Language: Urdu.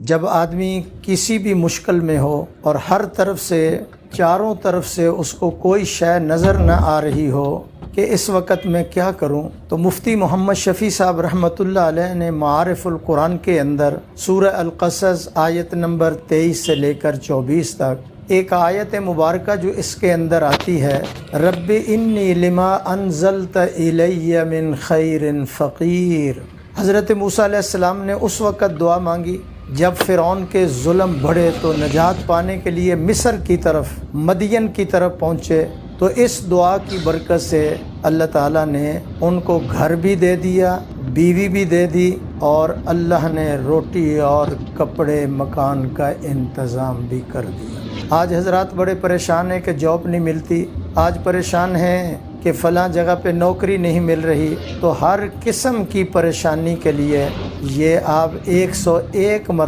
جب آدمی کسی بھی مشکل میں ہو اور ہر طرف سے چاروں طرف سے اس کو کوئی شے نظر نہ آ رہی ہو کہ اس وقت میں کیا کروں، تو مفتی محمد شفیع صاحب رحمۃ اللہ علیہ نے معارف القرآن کے اندر سورہ القصص آیت نمبر 23 سے لے کر 24 تک ایک آیت مبارکہ جو اس کے اندر آتی ہے، رب انی لما انزلت الی من خیر فقیر۔ حضرت موسیٰ علیہ السلام نے اس وقت دعا مانگی جب فرعون کے ظلم بڑھے تو نجات پانے کے لیے مصر کی طرف، مدین کی طرف پہنچے، تو اس دعا کی برکت سے اللہ تعالیٰ نے ان کو گھر بھی دے دیا، بیوی بھی دے دی، اور اللہ نے روٹی اور کپڑے مکان کا انتظام بھی کر دیا۔ آج حضرات بڑے پریشان ہیں کہ جاب نہیں ملتی، آج پریشان ہیں کہ فلاں جگہ پہ نوکری نہیں مل رہی، تو ہر قسم کی پریشانی کے لیے یہ آپ 101 مرتبہ